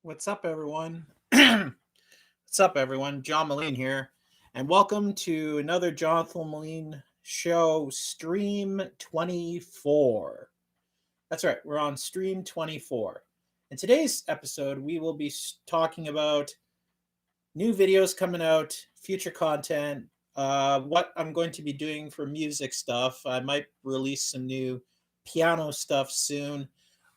What's up, everyone? What's up, everyone? John Moline here, and welcome to another Jonathon Moline show, Stream 24. That's right, we're on Stream 24. In today's episode, we will be talking about new videos coming out, future content, what I'm going to be doing for music stuff. I might release some new piano stuff soon.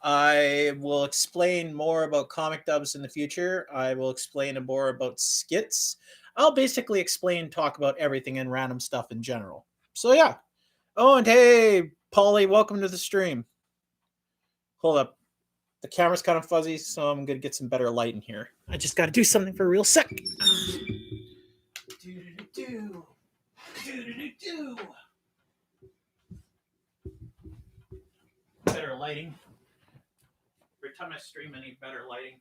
I will explain more about comic dubs in the future. I will explain more about skits. I'll basically talk about everything and random stuff in general. So yeah. Oh, and hey, Polly, welcome to the stream. Hold up. The camera's kind of fuzzy, so I'm going to get some better light in here. I just got to do something for a real sec. Do-do-do-do. Do-do-do-do. Better lighting. Every time I stream, I need better lighting.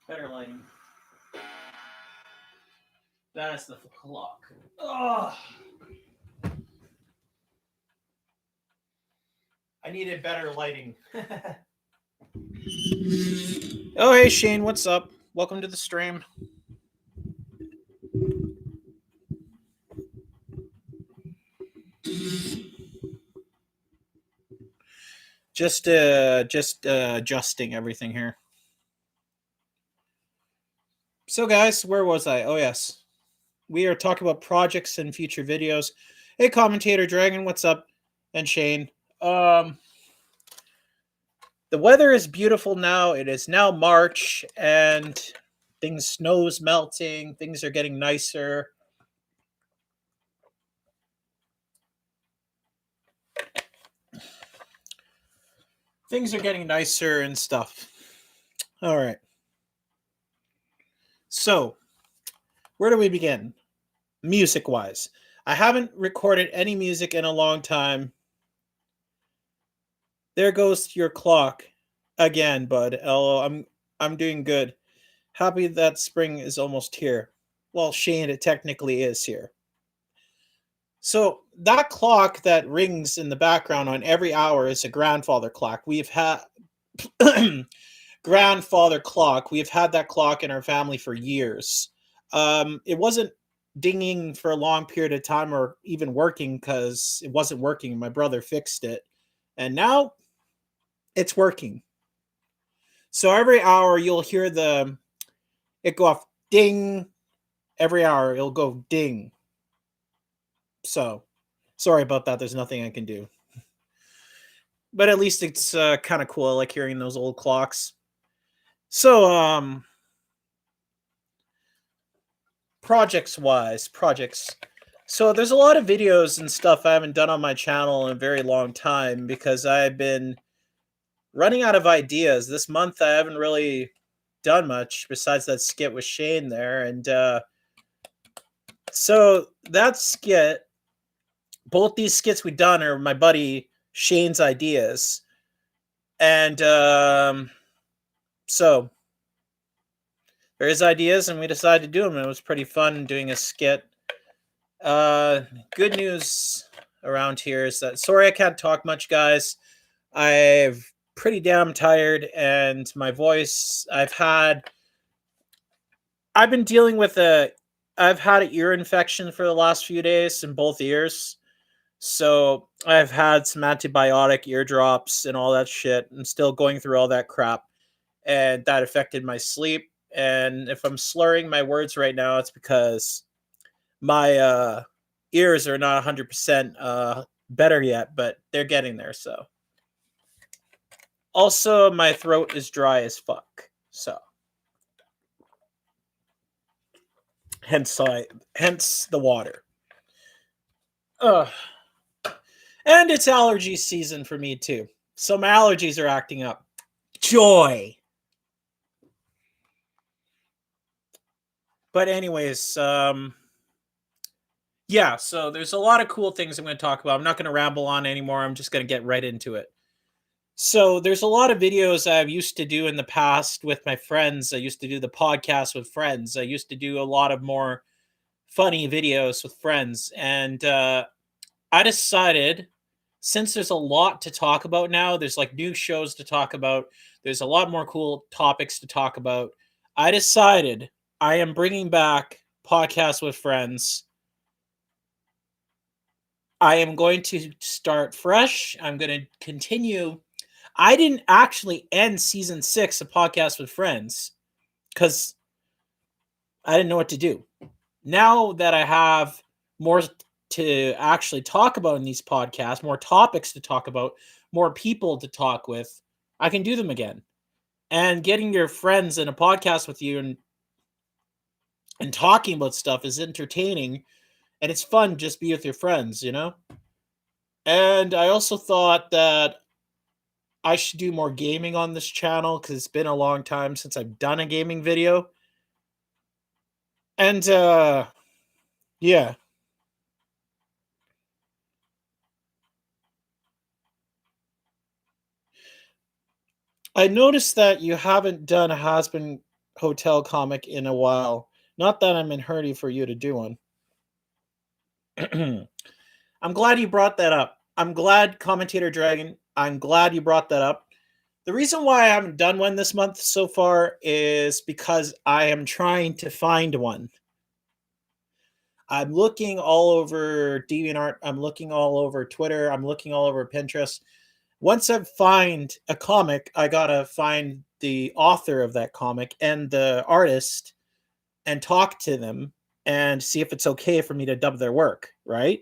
Better lighting. That's the clock. Oh. I needed better lighting. Oh, hey, Shane, what's up? Welcome to the stream. Just adjusting everything here. So, guys, where was I? Oh, yes. We are talking about projects and future videos. Hey, Commentator Dragon, what's up? And Shane. The weather is beautiful now. It is now March, and snow's melting. Things are getting nicer. Things are getting nicer and stuff. All right. So, where do we begin? Music-wise. I haven't recorded any music in a long time. There goes your clock again, bud. LO, I'm doing good. Happy that spring is almost here. Well, Shane, it technically is here. So that clock that rings in the background on every hour is a grandfather clock. We've had grandfather clock. We've had that clock in our family for years. It wasn't dinging for a long period of time or even working because it wasn't working. My brother fixed it. And now it's working. So every hour you'll hear it go off ding. Every hour it'll go ding. So sorry about that. There's nothing I can do. But at least it's kind of cool. I like hearing those old clocks. So projects. So there's a lot of videos and stuff I haven't done on my channel in a very long time because I've been running out of ideas. This month I haven't really done much besides that skit with Shane there. And so that skit, both these skits we've done are my buddy Shane's ideas. And so they're his ideas and we decided to do them. It was pretty fun doing a skit. Good news around here is that, sorry I can't talk much, guys. I'm pretty damn tired and my voice, I've been dealing with I've had an ear infection for the last few days in both ears. So I've had some antibiotic eardrops and all that shit. I'm still going through all that crap. And that affected my sleep. And if I'm slurring my words right now, it's because my ears are not 100% better yet, but they're getting there. So also my throat is dry as fuck. So hence the water. And it's allergy season for me too. So my allergies are acting up. Joy. But anyways, Yeah, so there's a lot of cool things I'm going to talk about. I'm not going to ramble on anymore. I'm just going to get right into it. So there's a lot of videos I've used to do in the past with my friends. I used to do the podcast with friends. I used to do a lot of more funny videos with friends. And I decided, since there's a lot to talk about now, there's like new shows to talk about, there's a lot more cool topics to talk about. I decided I am bringing back podcasts with friends. I am going to start fresh. I'm going to continue. I didn't actually end season 6 of Podcast with Friends because I didn't know what to do. Now that I have more to actually talk about in these podcasts, more topics to talk about, more people to talk with, I can do them again. And getting your friends in a podcast with you and talking about stuff is entertaining, and it's fun just be with your friends, you know? And I also thought that I should do more gaming on this channel because it's been a long time since I've done a gaming video. And yeah, I noticed that you haven't done a Has-Been Hotel comic in a while. Not that I'm in hurry for you to do one. I'm glad you brought that up. I'm glad, Commentator Dragon. I'm glad you brought that up. The reason why I haven't done one this month so far is because I am trying to find one. I'm looking all over DeviantArt. I'm looking all over Twitter. I'm looking all over Pinterest. Once I find a comic, I gotta find the author of that comic and the artist and talk to them and see if it's okay for me to dub their work, right?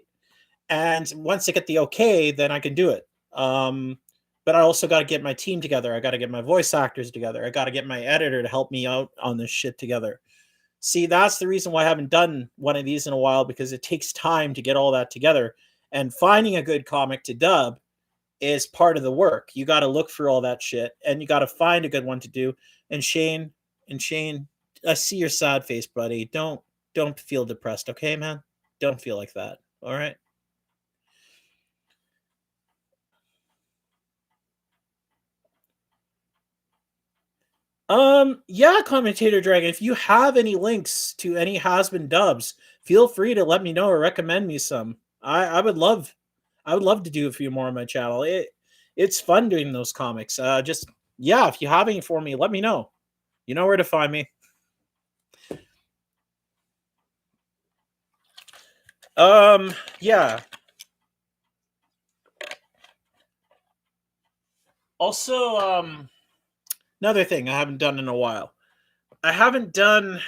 And once I get the okay, then I can do it. But I also got to get my team together. I got to get my voice actors together. I got to get my editor to help me out on this shit together. See, that's the reason why I haven't done one of these in a while, because it takes time to get all that together. And finding a good comic to dub is part of the work. You got to look for all that shit and you got to find a good one to do. And Shane, I see your sad face, buddy. Don't feel depressed, okay, man? Don't feel like that. All right? Yeah, Commentator Dragon, if you have any links to any Has-Been dubs, feel free to let me know or recommend me some. I would love to do a few more on my channel. It's fun doing those comics. Just yeah, if you have any for me, let me know. You know where to find me. Yeah. Also, another thing I haven't done in a while. I haven't done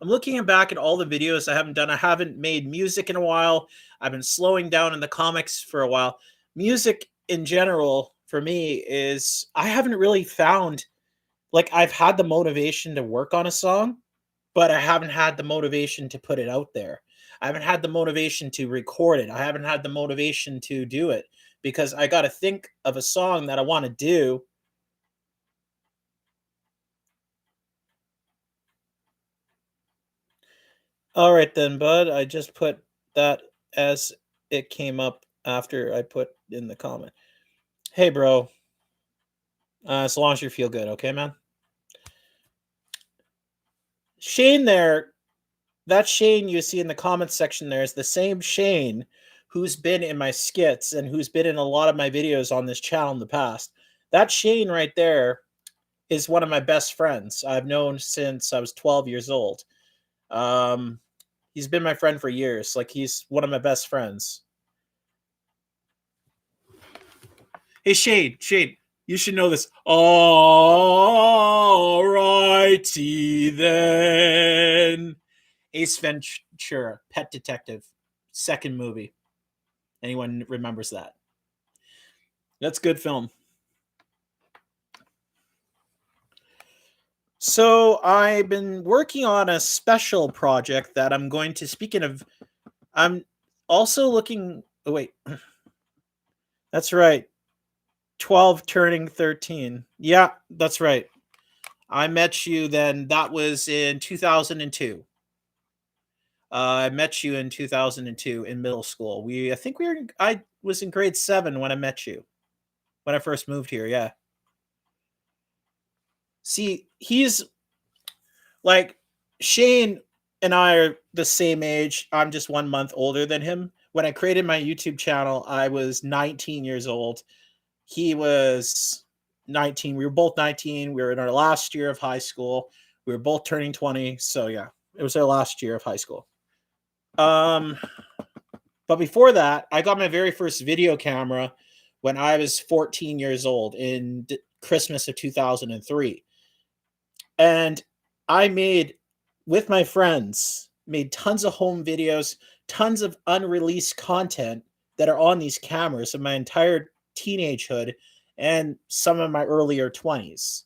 I'm looking back at all the videos I haven't done. I haven't made music in a while. I've been slowing down in the comics for a while. Music in general for me is I haven't really found, like, I've had the motivation to work on a song, but I haven't had the motivation to put it out there. I haven't had the motivation to record it. I haven't had the motivation to do it because I got to think of a song that I want to do. All right then, bud. I just put that as it came up after I put in the comment. Hey, bro. As long as you feel good, okay, man. Shane there, that Shane you see in the comments section there is the same Shane who's been in my skits and who's been in a lot of my videos on this channel in the past. That Shane right there is one of my best friends. I've known since I was 12 years old. Um, he's been my friend for years. Like, he's one of my best friends. Hey, Shane, you should know this. All righty then. Ace Ventura, Pet Detective, second movie. Anyone remembers that? That's good film. So I've been working on a special project that I'm going to. Speaking of, I'm also looking. Oh wait, that's right. 12 turning 13. Yeah, that's right. I met you then. That was in 2002. I met you in 2002 in middle school. I think I was in grade 7 when I met you. When I first moved here, yeah. See, he's like Shane and I are the same age. I'm just 1 month older than him. When I created my YouTube channel, I was 19 years old. He was 19. We were both 19. We were in our last year of high school. We were both turning 20. So yeah, it was our last year of high school. Um, but before that, I got my very first video camera when I was 14 years old in Christmas of 2003. And I made, with my friends, made tons of home videos, tons of unreleased content that are on these cameras of my entire teenagehood and some of my earlier 20s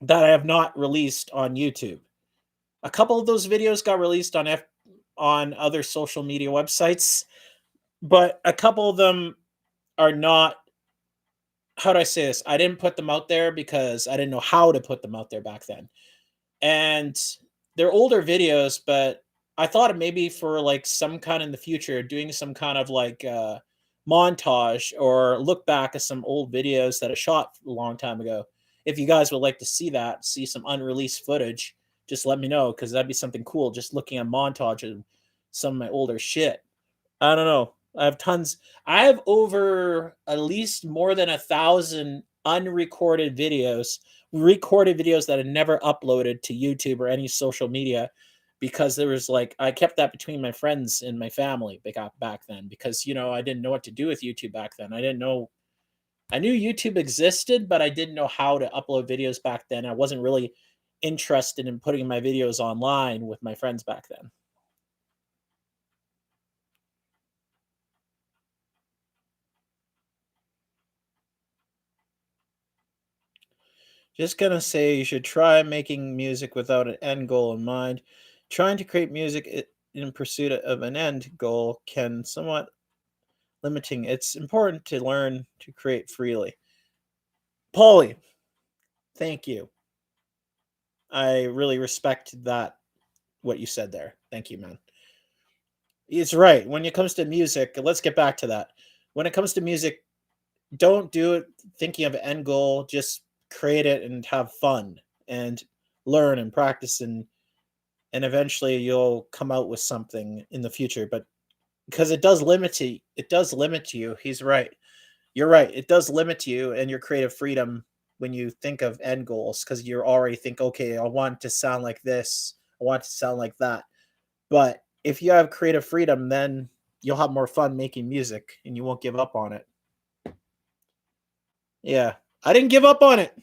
that I have not released on YouTube. A couple of those videos got released on other social media websites, but a couple of them are not. How do I say this? I didn't put them out there because I didn't know how to put them out there back then. And they're older videos, but I thought it maybe for like some kind in the future, doing some kind of like montage or look back at some old videos that I shot a long time ago. If you guys would like to see that, see some unreleased footage, just let me know because that'd be something cool. Just looking at montage of some of my older shit. I don't know. I have tons. I have over at least more than 1,000 unrecorded videos, recorded videos that I never uploaded to YouTube or any social media because there was like I kept that between my friends and my family back then because I didn't know what to do with YouTube back then. I knew YouTube existed, but I didn't know how to upload videos back then. I wasn't really interested in putting my videos online with my friends back then. Just gonna say you should try making music without an end goal in mind. Trying to create music in pursuit of an end goal can somewhat limiting. It's important to learn to create freely. Paulie, thank you. I really respect that what you said there. Thank you, man. It's right. When it comes to music, let's get back to that. When it comes to music, don't do it thinking of an end goal. Just create it and have fun and learn and practice and eventually you'll come out with something in the future. But because it does limit you. He's right. You're right. It does limit you and your creative freedom when you think of end goals because you're already think, okay, I want to sound like this, I want to sound like that. But if you have creative freedom, then you'll have more fun making music and you won't give up on it. Yeah, I didn't give up on it.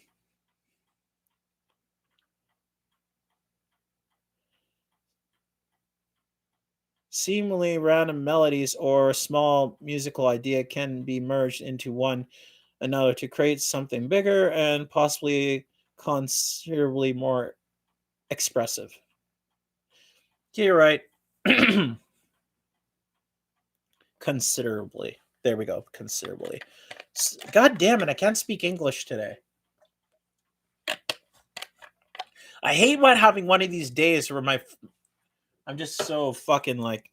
Seemingly random melodies or a small musical idea can be merged into one another to create something bigger and possibly considerably more expressive. Yeah, you're right. Considerably. There we go. Considerably. God damn it! I can't speak English today. I hate having one of these days where I'm just so fucking like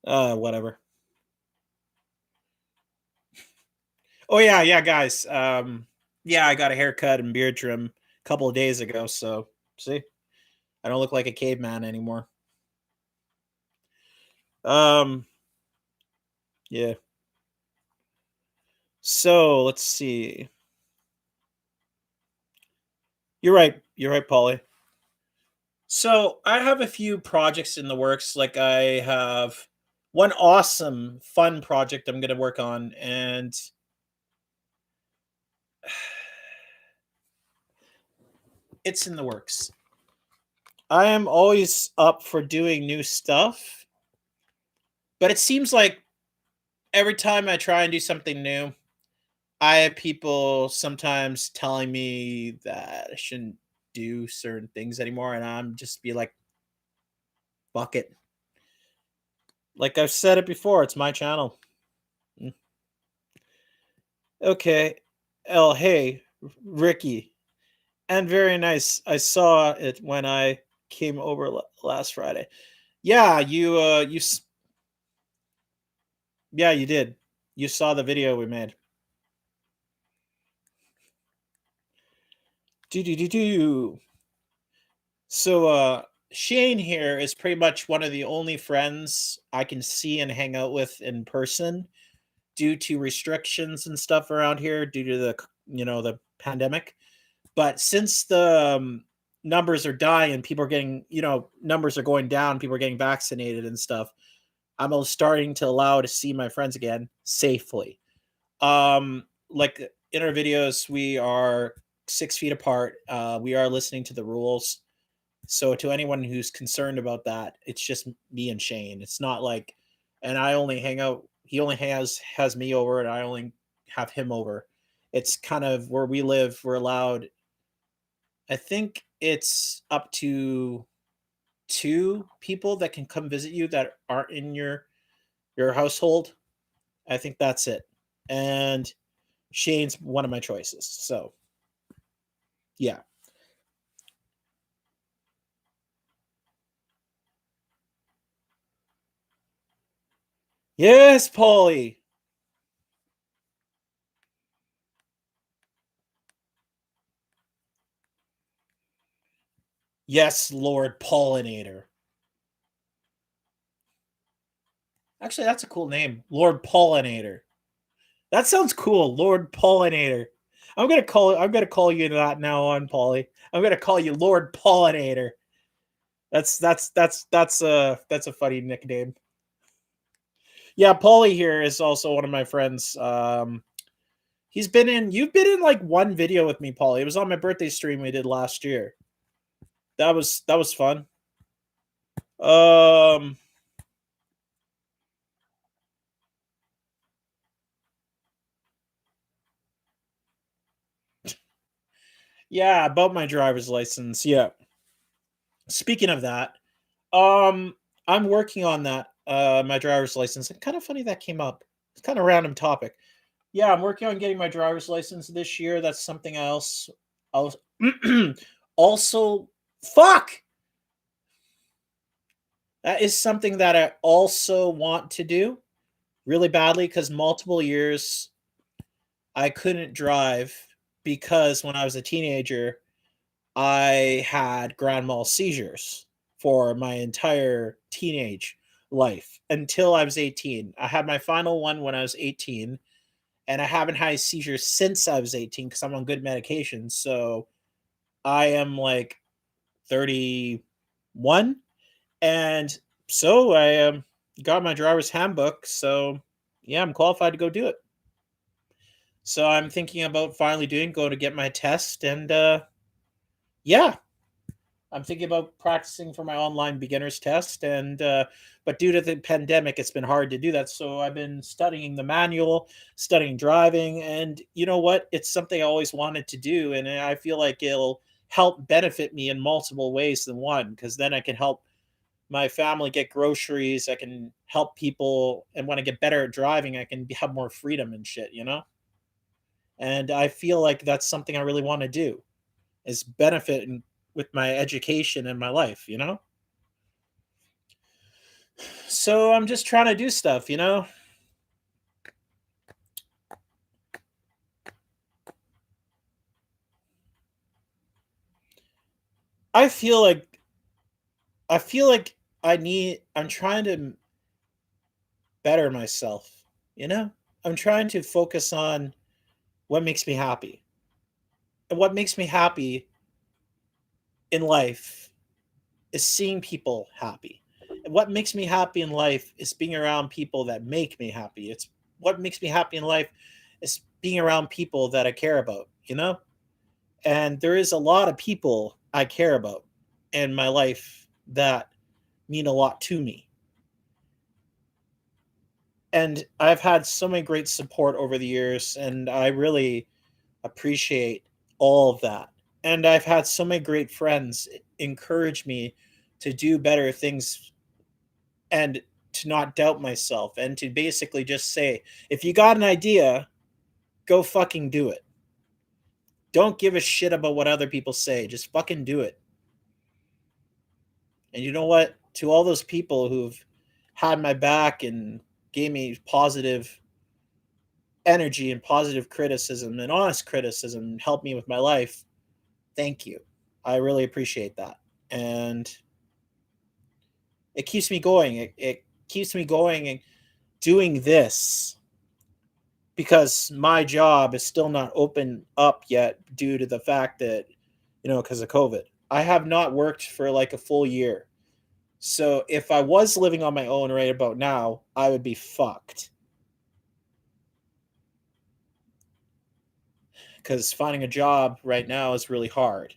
whatever. Oh yeah, guys. Yeah, I got a haircut and beard trim a couple of days ago, so see, I don't look like a caveman anymore. Um, yeah. So let's see. You're right. You're right, Polly. So I have a few projects in the works. Like I have one awesome, fun project I'm going to work on, and it's in the works. I am always up for doing new stuff, but it seems like every time I try and do something new, I have people sometimes telling me that I shouldn't do certain things anymore, and I'm just be like, fuck it. Like I've said it before, it's my channel. Mm. Okay. Oh, hey, Ricky. And very nice. I saw it when I came over last Friday. Yeah, yeah, you did. You saw the video we made. Do do do do. So Shane here is pretty much one of the only friends I can see and hang out with in person due to restrictions and stuff around here due to the pandemic. But since the numbers are dying, people are getting, numbers are going down, people are getting vaccinated and stuff. I'm starting to allow to see my friends again safely. Like in our videos, we are 6 feet apart. We are listening to the rules. So to anyone who's concerned about that, it's just me and Shane. It's not like, and I only hang out. He only has me over, and I only have him over. It's kind of where we live. We're allowed. I think it's up to two people that can come visit you that aren't in your household. I think that's it. And Shane's one of my choices. So yeah. Yes, Paulie. Yes, Lord Pollinator. Actually, that's a cool name, Lord Pollinator. That sounds cool, Lord Pollinator. I'm gonna call you that now on, Polly. I'm gonna call you Lord Pollinator. That's a funny nickname. Yeah, Paulie here is also one of my friends. You've been in like one video with me, Paulie. It was on my birthday stream we did last year. That was fun. Um, yeah, about my driver's license. Yeah. Speaking of that, um, I'm working on that. My driver's license. And kind of funny that came up. It's kind of random topic. Yeah, I'm working on getting my driver's license this year. That's something else. I'll also fuck. That is something that I also want to do really badly because multiple years I couldn't drive because when I was a teenager, I had grand mal seizures for my entire teenage life until I was 18. I had my final one when I was 18, and I haven't had a seizure since I was 18 because I'm on good medication. So I am like 31, and so I got my driver's handbook. So yeah, I'm qualified to go do it. So I'm thinking about finally go to get my test, and yeah, I'm thinking about practicing for my online beginner's test, and but due to the pandemic, it's been hard to do that. So I've been studying the manual, studying driving, and you know what? It's something I always wanted to do, and I feel like it'll help benefit me in multiple ways than one. Because then I can help my family get groceries. I can help people, and when I get better at driving, I can have more freedom and shit. And I feel like that's something I really want to do is benefit with my education and my life. So I'm just trying to do stuff. I feel like I feel like I'm trying to better myself. I'm trying to focus on what makes me happy. And what makes me happy in life is seeing people happy. And what makes me happy in life is being around people that make me happy. It's what makes me happy in life is being around people that I care about. And there is a lot of people I care about in my life that mean a lot to me. And I've had so many great support over the years, and I really appreciate all of that. And I've had so many great friends encourage me to do better things and to not doubt myself and to basically just say, if you got an idea, go fucking do it. Don't give a shit about what other people say. Just fucking do it. And you know what? To all those people who've had my back and gave me positive energy and positive criticism and honest criticism and helped me with my life, thank you. I really appreciate that. And it keeps me going. It keeps me going and doing this because my job is still not open up yet due to the fact that, because of COVID. I have not worked for like a full year. So if I was living on my own right about now, I would be fucked. Because finding a job right now is really hard,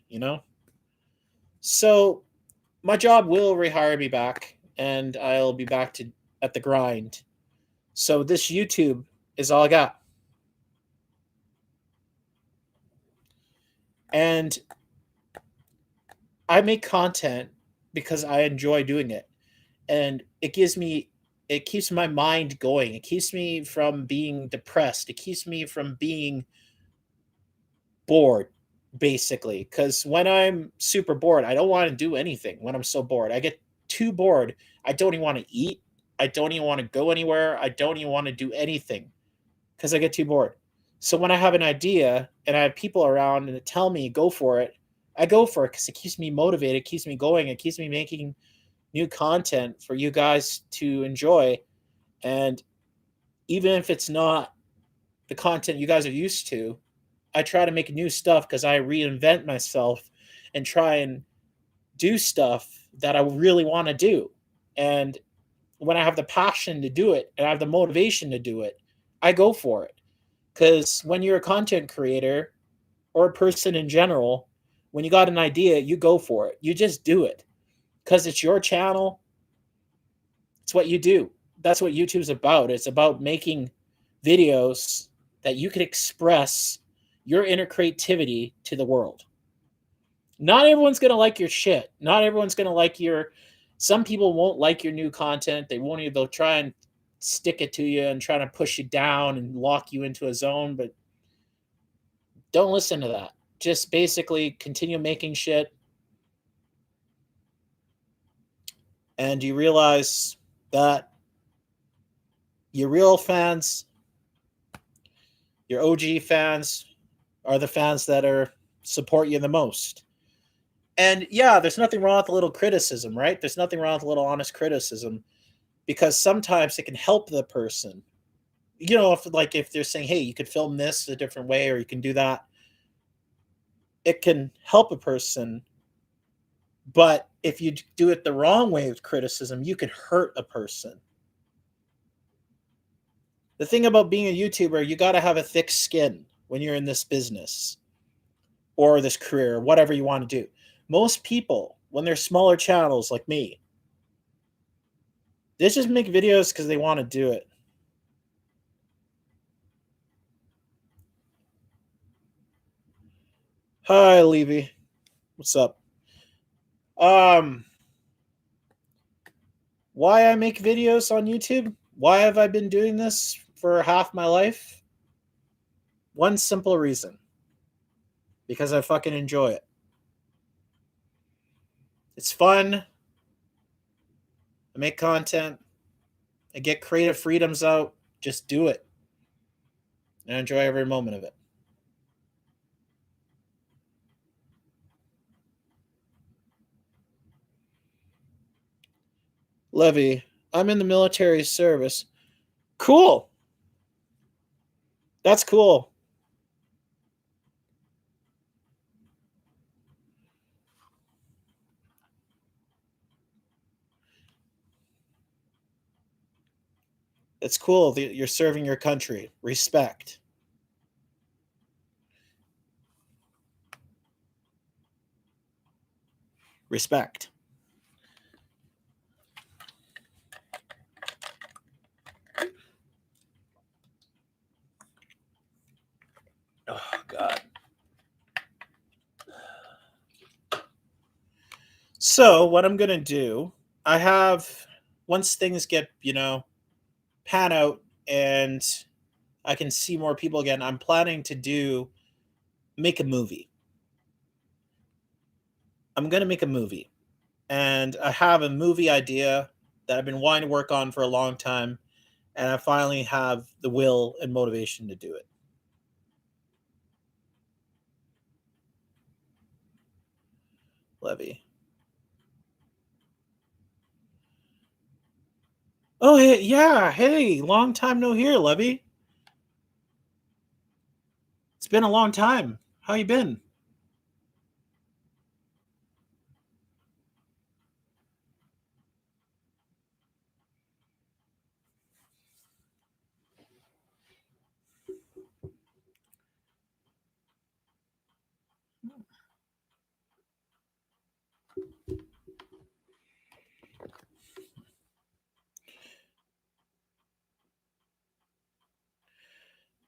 So my job will rehire me back and I'll be back to at the grind. So this YouTube is all I got. And I make content because I enjoy doing it. And it keeps my mind going. It keeps me from being depressed. It keeps me from being bored, basically. Because when I'm super bored, I don't want to do anything when I'm so bored. I get too bored. I don't even want to eat. I don't even want to go anywhere. I don't even want to do anything because I get too bored. So when I have an idea and I have people around and tell me go for it, I go for it because it keeps me motivated, it keeps me going, it keeps me making new content for you guys to enjoy. And even if it's not the content you guys are used to, I try to make new stuff because I reinvent myself and try and do stuff that I really want to do. And when I have the passion to do it and I have the motivation to do it, I go for it. Because when you're a content creator or a person in general, when you got an idea, you go for it. You just do it because it's your channel. It's what you do. That's what YouTube's about. It's about making videos that you can express your inner creativity to the world. Not everyone's going to like your shit. Not everyone's going to like some people won't like your new content. They'll try and stick it to you and try to push you down and lock you into a zone, but don't listen to that. Just basically continue making shit. And you realize that your real fans, your OG fans, are the fans that support you the most. And yeah, there's nothing wrong with a little criticism, right? There's nothing wrong with a little honest criticism because sometimes it can help the person. If they're saying, hey, you could film this a different way or you can do that, it can help a person. But if you do it the wrong way with criticism, you can hurt a person. The thing about being a YouTuber, you got to have a thick skin when you're in this business or this career, whatever you want to do. Most people, when they're smaller channels like me, they just make videos because they want to do it. Hi, Levy. What's up? Why I make videos on YouTube? Why have I been doing this for half my life? One simple reason. Because I fucking enjoy it. It's fun. I make content. I get creative freedoms out. Just do it. And enjoy every moment of it. Levy, I'm in the military service. Cool. That's cool. It's cool that you're serving your country. Respect. Respect. Oh, God. So, what I'm going to do, once things get, pan out and I can see more people again, I'm planning to do make a movie. I'm going to make a movie. And I have a movie idea that I've been wanting to work on for a long time. And I finally have the will and motivation to do it. Levy. Oh, hey, yeah. Hey, long time no hear, Levy. It's been a long time. How you been?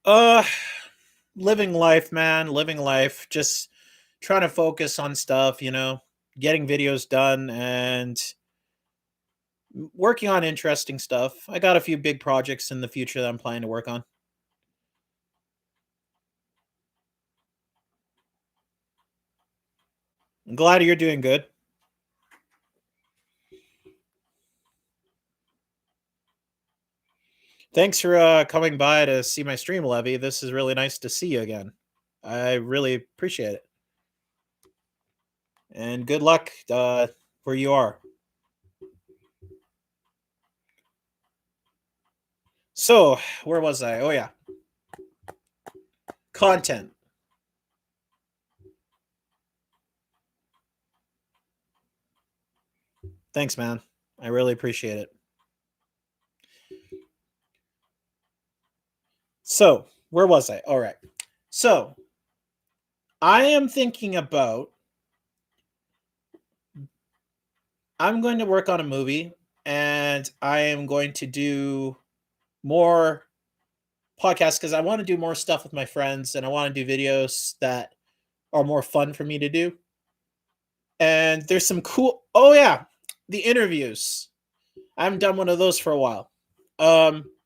Uh, living life, man. Living life. Just trying to focus on stuff, getting videos done and working on interesting stuff. I got a few big projects in the future that I'm planning to work on. I'm glad you're doing good. Thanks for coming by to see my stream, Levy. This is really nice to see you again. I really appreciate it. And good luck where you are. So, where was I? Oh, yeah. Content. Thanks, man. I really appreciate it. So, where was I? All right. So, I am thinking about I'm going to work on a movie and I am going to do more podcasts because I want to do more stuff with my friends and I want to do videos that are more fun for me to do. And there's some cool oh yeah, the interviews. I haven't done one of those for a while.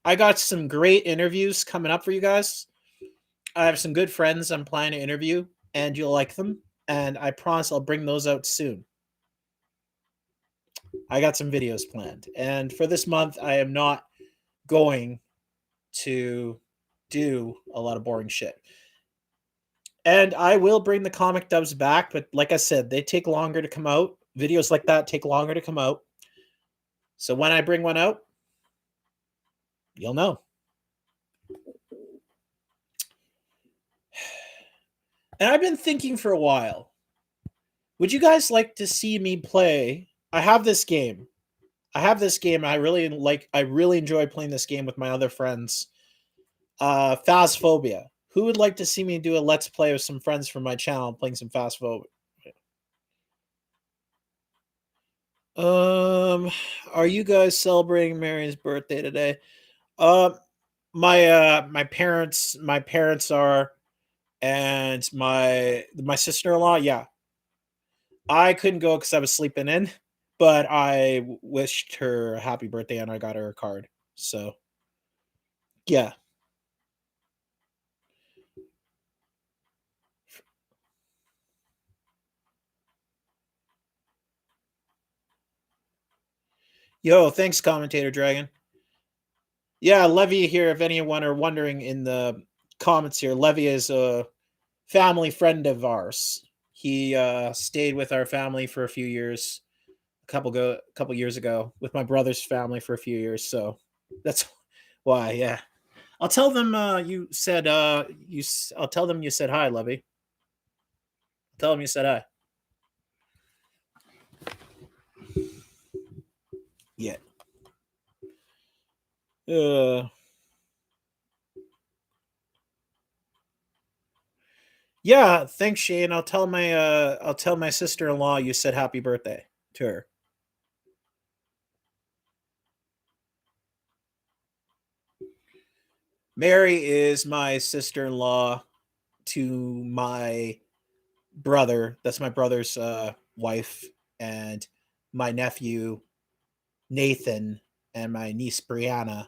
I got some great interviews coming up for you guys. I have some good friends I'm planning to interview and you'll like them. And I promise I'll bring those out soon. I got some videos planned. And for this month, I am not going to do a lot of boring shit. And I will bring the comic dubs back, but like I said, they take longer to come out. Videos like that take longer to come out. So when I bring one out, you'll know. And I've been thinking for a while. Would you guys like to see me play? I have this game. I really enjoy playing this game with my other friends. Phasphobia. Who would like to see me do a let's play with some friends from my channel playing some Phasphobia? Are you guys celebrating Mary's birthday today? Uh, my parents are, and my sister-in-law. Yeah, I couldn't go because I was sleeping in, but I wished her a happy birthday and I got her a card. So yeah, yo, thanks, commentator Dragon. Yeah, Levy here. If anyone are wondering in the comments here, Levy is a family friend of ours. He stayed with our family for a few years, a couple years ago, with my brother's family for a few years. So that's why. Yeah, I'll tell them you said I'll tell them you said hi, Levy. Tell them you said hi. Yeah. Uh, yeah. Thanks, Shane. I'll tell my sister in law you said happy birthday to her. Mary is my sister in law to my brother. That's my brother's wife, and my nephew Nathan and my niece Brianna.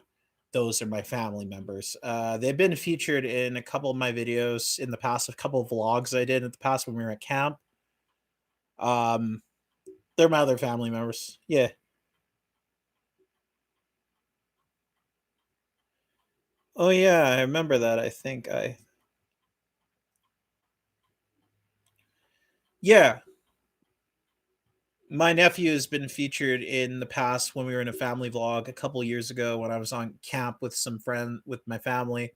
those are my family members. They've been featured in a couple of my videos in the past, a couple of vlogs I did in the past when we were at camp. Um, they're my other family members. Yeah. Oh yeah, I remember that. I think I yeah. My nephew has been featured in the past when we were in a family vlog a couple years ago when I was on camp with some friend with my family.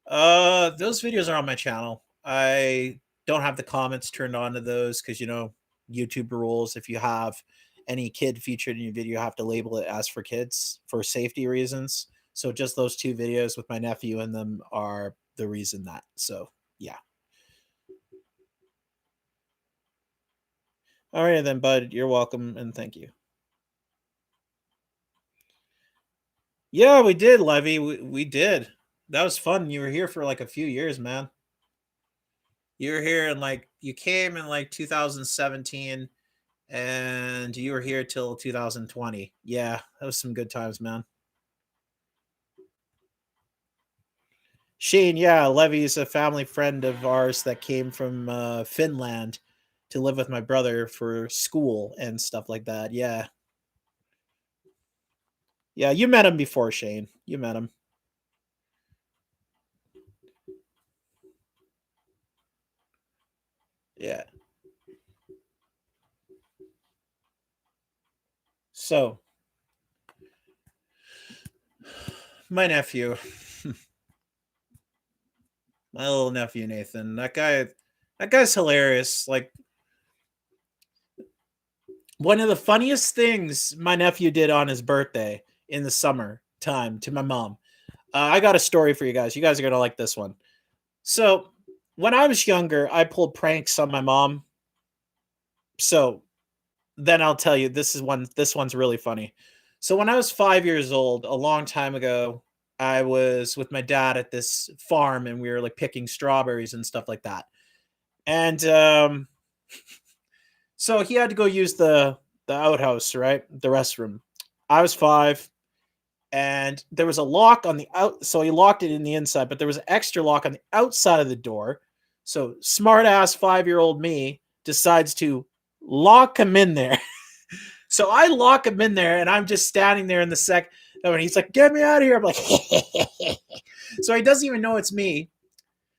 Those videos are on my channel. I don't have the comments turned on to those because YouTube rules. If you have any kid featured in your video, you have to label it as for kids for safety reasons. So just those two videos with my nephew in them are the reason that. So yeah. All right then, bud. You're welcome and thank you. Yeah, we did, Levy. We did. That was fun. You were here for like a few years, man. You were here and like you came in like 2017 and you were here till 2020. Yeah, that was some good times, man. Shane, yeah, Levy's a family friend of ours that came from Finland to live with my brother for school and stuff like that. Yeah. Yeah, you met him before, Shane. You met him. Yeah. So, my nephew, my little nephew Nathan, that guy's hilarious. Like one of the funniest things my nephew did on his birthday in the summer time to my mom. I got a story for you guys. You guys are going to like this one. So, when I was younger, I pulled pranks on my mom. So, then I'll tell you this one's really funny. So, when I was 5 years old, a long time ago, I was with my dad at this farm and we were like picking strawberries and stuff like that. And so he had to go use the outhouse, right? The restroom. I was 5 and there was a lock on the out, so he locked it in the inside, but there was an extra lock on the outside of the door. So smart ass 5-year-old me decides to lock him in there. So I lock him in there and I'm just standing there in the sec and he's like, get me out of here. I'm like, so he doesn't even know it's me.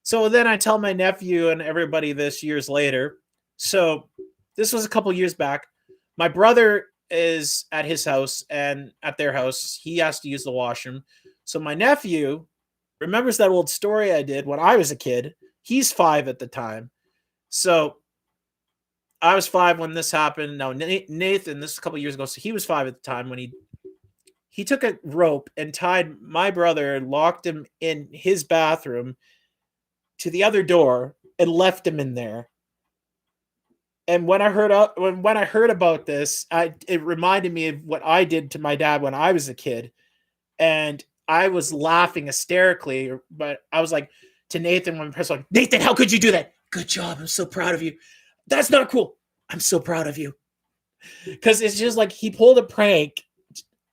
So then I tell my nephew and everybody this years later. So this was a couple years back. My brother is at his house and at their house, he has to use the washroom. So my nephew remembers that old story I did when I was a kid. He's 5 at the time. So I was 5 when this happened. Now Nathan, this is a couple years ago, so he was 5 at the time when he took a rope and tied my brother and locked him in his bathroom to the other door and left him in there. And when I heard about this, it reminded me of what I did to my dad when I was a kid, and I was laughing hysterically. But I was like to Nathan when I was like, Nathan, how could you do that? Good job, I'm so proud of you. That's not cool. I'm so proud of you because it's just like he pulled a prank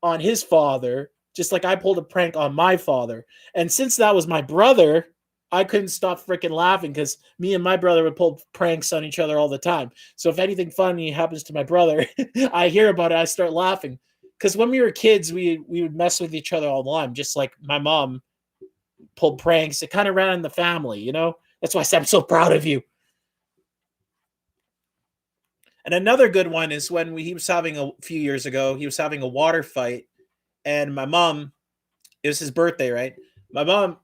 on his father, just like I pulled a prank on my father. And since that was my brother, I couldn't stop freaking laughing because me and my brother would pull pranks on each other all the time. So if anything funny happens to my brother, I hear about it, I start laughing. Because when we were kids, we would mess with each other all the time, just like my mom pulled pranks. It kind of ran in the family, you know? That's why I said I'm so proud of you. And another good one is when he was having a few years ago, he was having a water fight, and my mom, it was his birthday, right? My mom,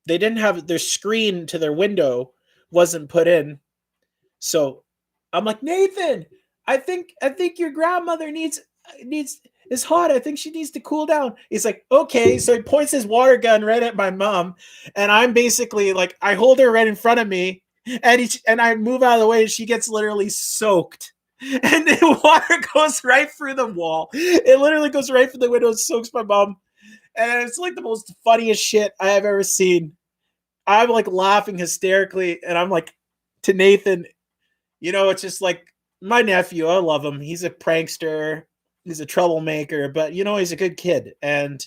they didn't have their screen to their window wasn't put in. So I'm like, Nathan, I think your grandmother needs is hot. I think she needs to cool down. He's like, okay. So he points his water gun right at my mom, and I'm basically like, I hold her right in front of me, and I move out of the way, and she gets literally soaked. And the water goes right through the wall. It literally goes right through the window and soaks my mom. And it's like the most funniest shit I have ever seen. I'm like laughing hysterically, and I'm like to Nathan, it's just like my nephew. I love him. He's a prankster. He's a troublemaker, but he's a good kid. And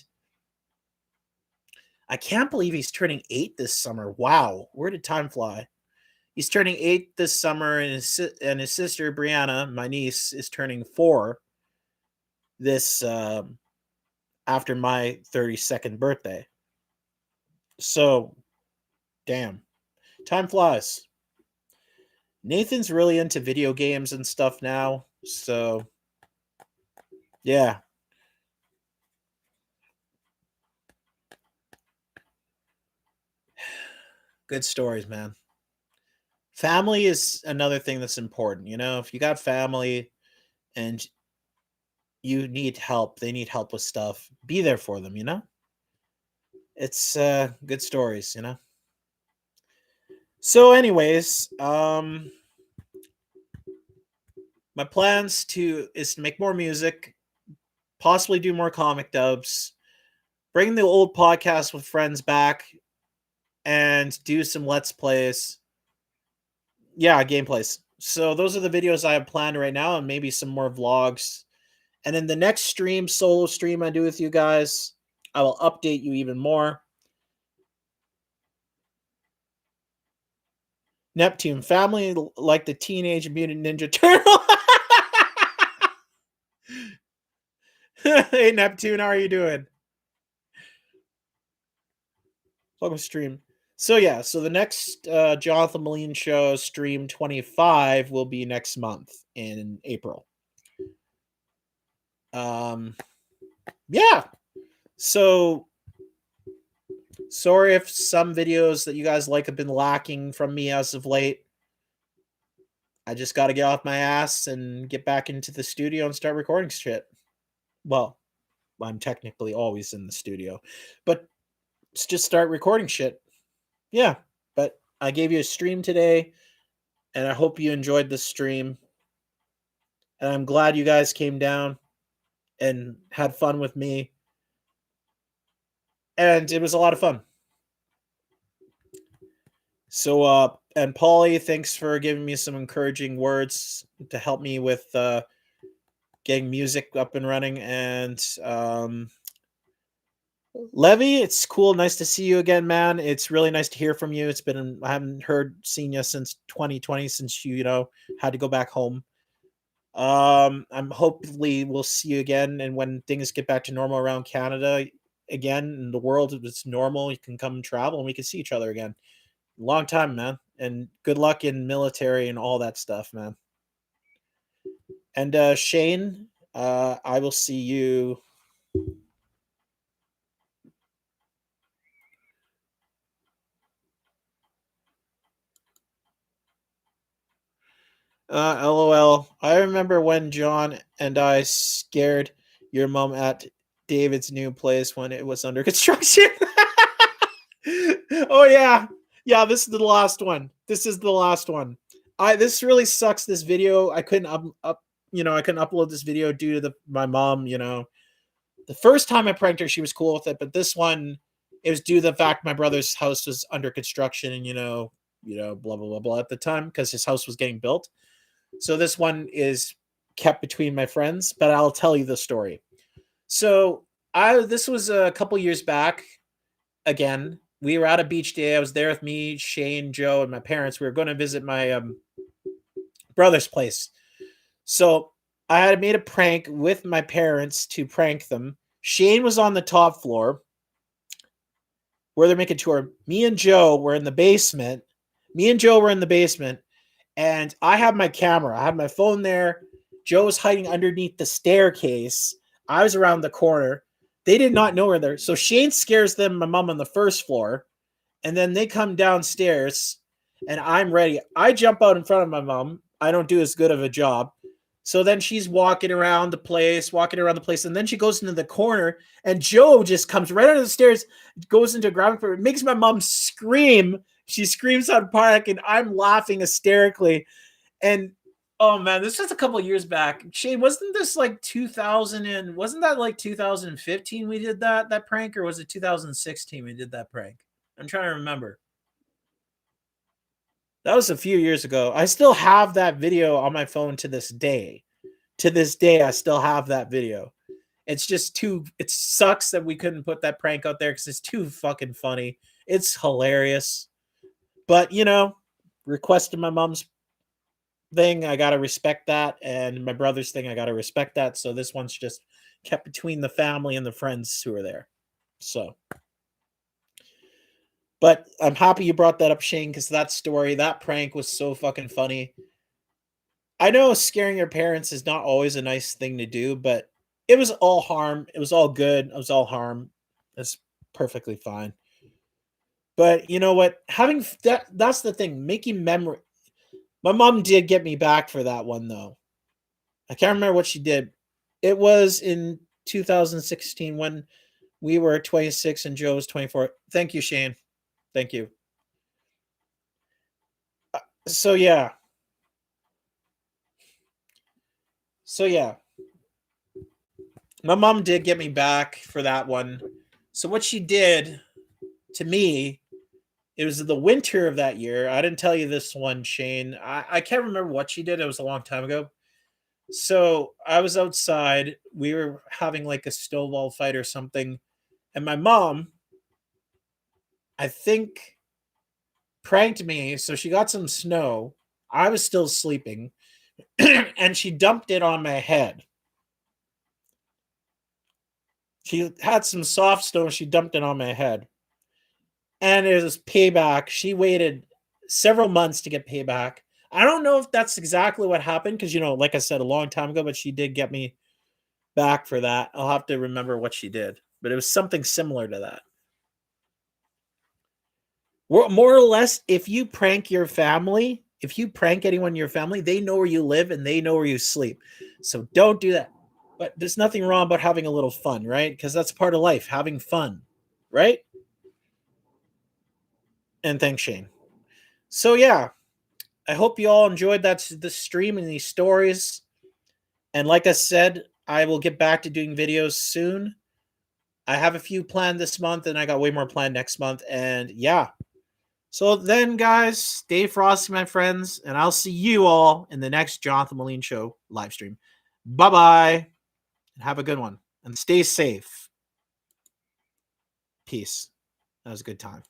I can't believe he's turning 8 this summer. Wow, where did time fly? He's turning 8 this summer, and his sister Brianna, my niece, is turning 4 this after my 32nd birthday. So, damn, time flies. Nathan's really into video games and stuff now, so yeah. Good stories, man. Family is another thing that's important, you know? If you got family and you need help, they need help with stuff, be there for them, you know? It's good stories, you know? So anyways, my plans to is to make more music, possibly do more comic dubs, bring the old podcast with friends back, and do some let's plays. Yeah, gameplays. So those are the videos I have planned right now, and maybe some more vlogs. And in the next stream, solo stream I do with you guys, I will update you even more. Neptune family like the Teenage Mutant Ninja Turtle. Hey Neptune, how are you doing? Welcome stream. So yeah, so the next Jonathon Moline show, stream 25, will be next month in April. Yeah. So sorry if some videos that you guys like have been lacking from me as of late. I just got to get off my ass and get back into the studio and start recording shit. Well, I'm technically always in the studio, but just start recording shit. Yeah, but I gave you a stream today, and I hope you enjoyed the stream. And I'm glad you guys came down and had fun with me. And it was a lot of fun. So, and Paulie, thanks for giving me some encouraging words to help me with getting music up and running. And Levy, it's cool. Nice to see you again, man. It's really nice to hear from you. It's been, I haven't seen you since 2020, since you know, had to go back home. I'm hopefully we'll see you again. And when things get back to normal around Canada again, in the world, it's normal. You can come and travel and we can see each other again. Long time, man. And good luck in military and all that stuff, man. And Shane, I will see you. LOL. I remember when John and I scared your mom at David's new place when it was under construction. Oh yeah. Yeah, this is the last one. This is the last one. This really sucks, this video. I couldn't I couldn't upload this video due to my mom, you know. The first time I pranked her, she was cool with it, but this one, it was due to the fact my brother's house was under construction and blah blah blah blah at the time because his house was getting built. So this one is kept between my friends, but I'll tell you the story. So this was a couple years back. Again, we were at a beach day. I was there with me, Shane, Joe, and my parents. We were going to visit my brother's place. So I had made a prank with my parents to prank them. Shane was on the top floor where they're making tour. Me and Joe were in the basement. And I have my camera. I have my phone there. Joe was hiding underneath the staircase. I was around the corner. They did not know we're there. So Shane scares them, my mom on the first floor. And then they come downstairs and I'm ready. I jump out in front of my mom. I don't do as good of a job. So then she's walking around the place. And then she goes into the corner and Joe just comes right out of the stairs, goes into a ground floor. It makes my mom scream. She screams out of panic and I'm laughing hysterically. And oh man, this was a couple of years back. Shane, wasn't this like 2000 and wasn't that like 2015 we did that prank, or was it 2016 we did that prank? I'm trying to remember. That was a few years ago. I still have that video on my phone to this day. To this day, I still have that video. It's just too, it sucks that we couldn't put that prank out there because it's too fucking funny. It's hilarious. But, you know, requested my mom's thing, I gotta respect that, and my brother's thing, I gotta respect that. So this one's just kept between the family and the friends who are there. So, but I'm happy you brought that up, Shane, because that story, that prank was so fucking funny. I know scaring your parents is not always a nice thing to do, but it was all harm. It was all good. It was all harm. It's perfectly fine. But you know what? Having that's the thing, making memory. My mom did get me back for that one though. I can't remember what she did. It was in 2016 when we were 26 and Joe was 24. Thank you, Shane. Thank you. So yeah. So yeah. My mom did get me back for that one. So what she did to me, it was the winter of that year. I didn't tell you this one, Shane. I can't remember what she did. It was a long time ago. So I was outside. We were having like a stonewall fight or something. And my mom, I think, pranked me. So she got some snow. I was still sleeping. And she dumped it on my head. She had some soft snow. She dumped it on my head. And it was payback. She waited several months to get payback. I don't know if that's exactly what happened because, you know, like I said, a long time ago, but she did get me back for that. I'll have to remember what she did, but it was something similar to that. More or less, if you prank your family, if you prank anyone in your family, they know where you live and they know where you sleep. So don't do that. But there's nothing wrong about having a little fun, right? Because that's part of life, having fun, right? And thanks, Shane. So yeah, I hope you all enjoyed the stream and these stories. And like I said, I will get back to doing videos soon. I have a few planned this month, and I got way more planned next month. And yeah. So then, guys, stay frosty, my friends, and I'll see you all in the next Jonathon Moline Show live stream. Bye bye, and have a good one, and stay safe. Peace. That was a good time.